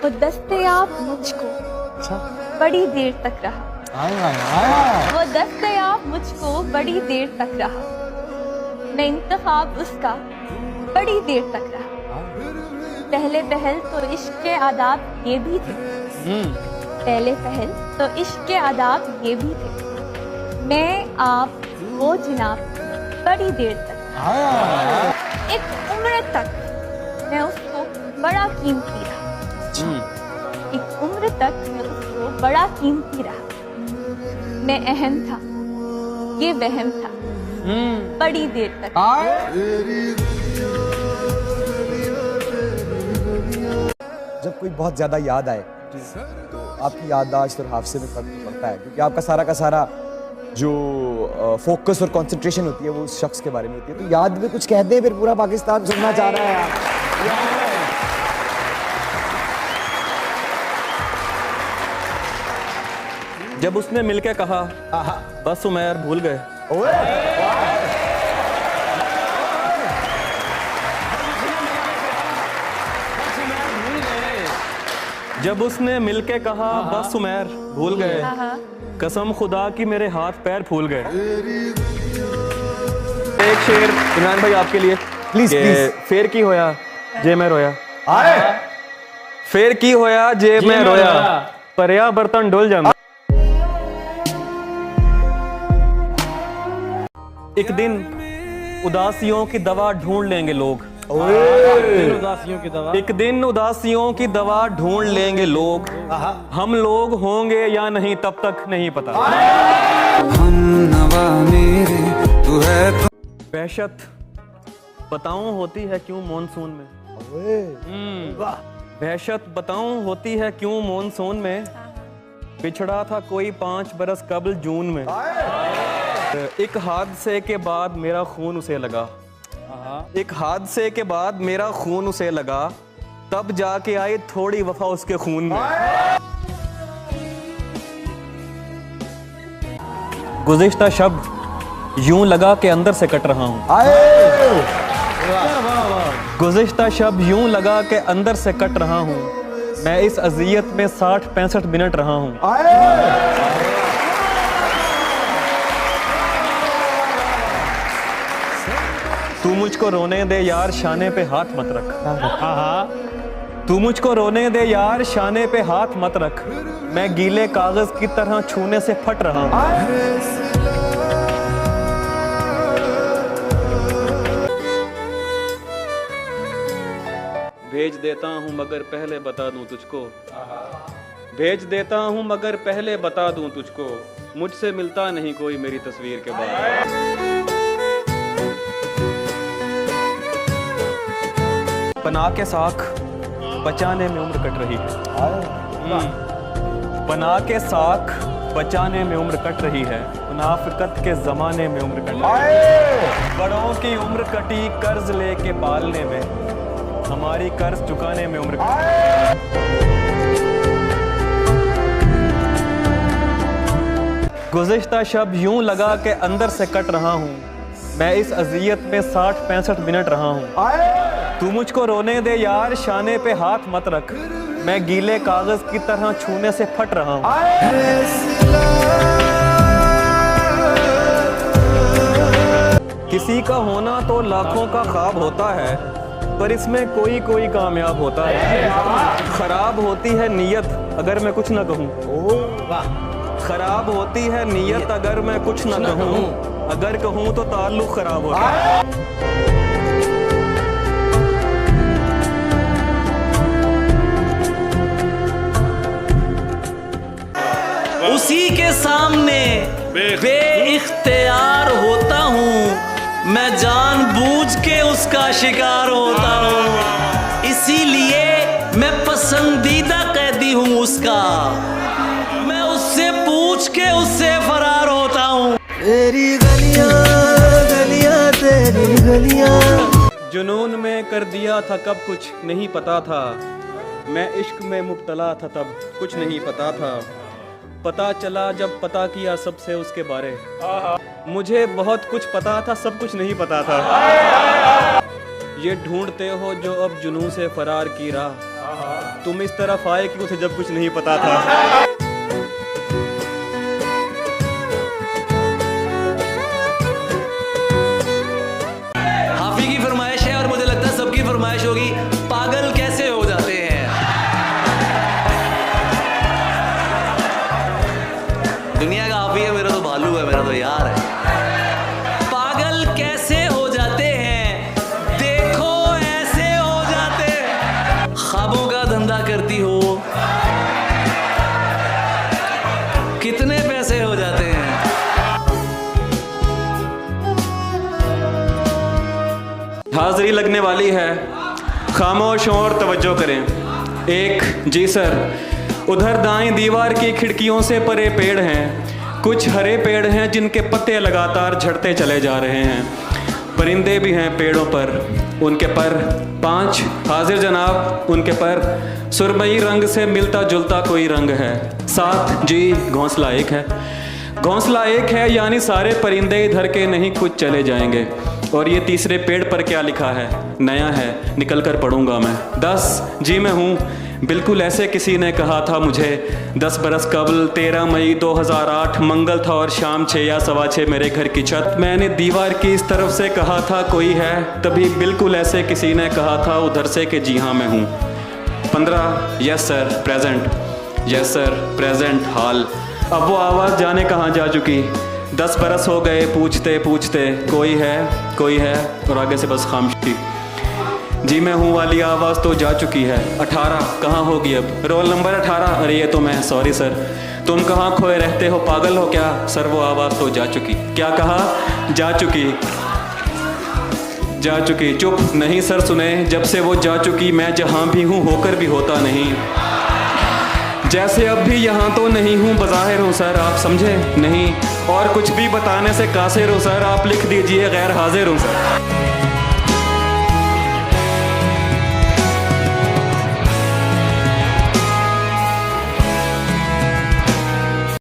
वो दस्तयाब मुझको बड़ी देर तक रहा, वो दस्तयाब मुझको बड़ी देर तक रहा, मैं इंतखाब उसका बड़ी देर तक रहा। पहले पहल तो इश्क के आदाब ये भी थे, पहले पहल तो इश्क के आदाब ये भी थे, मैं आप वो जनाब बड़ी देर तक, एक उम्र तक मैं उसको बड़ा कीमती रहा, एक उम्र तक मैं उसको बड़ा कीमती रहा। मैं अहम था, ये वहम था, बड़ी देर तक। जब कोई बहुत ज्यादा याद आए तो आपकी याददाश्त और हाफिज़े में फर्क पड़ता है, क्योंकि आपका सारा का सारा जो फोकस और कंसंट्रेशन होती है वो उस शख्स के बारे में होती है। तो याद में कुछ कहते हैं, फिर पूरा पाकिस्तान सुनना चाह रहा है। जब उसने मिलके कहा बस उमैर भूल गए, जब उसने मिलके कहा बस उमैर भूल गए, कसम खुदा की मेरे हाथ पैर फूल गए। एक शेर इमरान भाई आपके लिए प्लीज प्लीज। फेर की होया जे मैं रोया, फेर की होया जे मैं रोया, परया बर्तन डुल जांदा। एक दिन उदासियों की दवा ढूंढ लेंगे लोग, एक दिन उदासियों की दवा ढूंढ लेंगे लोग, हम लोग होंगे या नहीं तब तक नहीं पता। हम नवा मेरे तू है। वहशत बताऊं होती है क्यों मॉनसून में, वहशत बताऊं होती है क्यों मॉनसून में, बिछड़ा था कोई 5 बरस कबल जून में, एक हादसे के बाद मेरा खून उसे लगा, एक हादसे के बाद मेरा खून उसे लगा, तब जाके आई थोड़ी वफा उसके खून में। गुज़िश्ता शब यूं लगा के अंदर से कट रहा हूं, गुज़िश्ता शब यूं लगा के अंदर से कट रहा हूं, मैं इस अज़ियत में 60-65 मिनट रहा हूं। तू मुझको रोने दे यार शाने पे हाथ मत रख, तू मुझको रोने दे यार शाने पे हाथ मत रख, मैं गीले कागज की तरह छूने से फट रहा हूं। भेज देता हूं मगर पहले बता दूं तुझको, भेज देता हूं मगर पहले बता दूं तुझको, मुझसे मिलता नहीं कोई मेरी तस्वीर के बाद। पनाह के साख बचाने में उम्र कट रही है, पनाह के साख बचाने में उम्र कट रही है, मुनाफिकत के जमाने में उम्र कट रही है, बड़ों की उम्र कटी कर्ज लेके पालने में, हमारी कर्ज चुकाने में उम्र कटी। गुज़िश्ता शब यूं लगा के अंदर से कट रहा हूं, मैं इस अज़ियत में 60-65 मिनट रहा हूं। तू मुझको रोने दे यार शाने पे हाथ मत रख, मैं गीले कागज की तरह छूने से फट रहा हूं। किसी का होना तो लाखों का ख्वाब होता है, पर इसमें कोई कोई कामयाब होता है। खराब होती है नीयत अगर मैं कुछ न कहूं, खराब होती है नीयत अगर मैं कुछ न कहूं, अगर कहूं तो ताल्लुक खराब होता है। उसी के सामने बेइख्तियार होता हूँ, मैं जानबूझ के उसका शिकार होता हूँ, इसीलिए मैं पसंदीदा कैदी हूँ उसका, मैं उससे पूछ के उससे फरार होता हूँ। तेरी गलियां गलियां तेरी गलियां, जुनून में कर दिया था कब कुछ नहीं पता था, मैं इश्क में मुब्तला था तब कुछ नहीं पता था, पता चला जब पता किया सबसे उसके बारे, मुझे बहुत कुछ पता था सब कुछ नहीं पता था। ये ढूंढते हो जो अब जुनून से फरार की राह, तुम इस तरफ आए कि उसे जब कुछ नहीं पता था। हाफी की फरमाइश है और मुझे लगता है सबकी फरमाइश होगी, पागल कैसे हो जाते हैं। दुनिया का हाफी है, मेरा तो भालू है, मेरा तो यार है। पागल कैसे हो जाते हैं, देखो ऐसे हो जाते हैं। ख्वाबों का धंधा करती हो, कितने पैसे हो जाते हैं। हाजिरी लगने वाली है, खामोश और तवज्जो करें। एक, जी सर, उधर दाएं दीवार की खिड़कियों से परे पेड़ हैं, कुछ हरे पेड़ हैं जिनके पत्ते लगातार झड़ते चले जा रहे हैं। परिंदे भी हैं पेड़ों पर, उनके पर 5, हाजिर जनाब, उनके पर सुरमई रंग से मिलता जुलता कोई रंग है। 7, जी, घोंसला एक है। घोंसला एक है यानी सारे परिंदे इधर के नहीं खुद चले जाएंगे। और ये तीसरे पेड़ पर क्या लिखा है? नया है, निकल कर पढ़ूंगा मैं। 10, जी मैं हूँ, बिल्कुल ऐसे किसी ने कहा था मुझे 10 बरस कबल 13 मई 2008 मंगल था और शाम 6 या सवा 6 मेरे घर की छत। मैंने दीवार की इस तरफ से कहा था कोई है, तभी बिल्कुल ऐसे किसी ने कहा था उधर से कि जी हाँ मैं हूँ। 15, yes sir present, yes sir present हाल। अब वो आवाज़ जाने कहाँ जा चुकी। 10 बरस हो गए पूछते पूछते कोई है और आगे से बस खामोशी। जी मैं हूँ वाली आवाज़ तो जा चुकी है। 18 कहाँ होगी अब? रोल नंबर 18, अरे ये तो मैं, सॉरी सर। तुम कहाँ खोए रहते हो, पागल हो क्या? सर वो आवाज़ तो जा चुकी। क्या कहा? जा चुकी, जा चुकी। चुप, नहीं सर सुने, जब से वो जा चुकी मैं जहाँ भी हूँ होकर भी होता नहीं। जैसे अब भी यहाँ तो नहीं हूँ, बज़ाहिर हूँ सर, आप समझे नहीं। और कुछ भी बताने से कासिर हूँ सर, आप लिख दीजिए गैर हाजिर हूँ सर।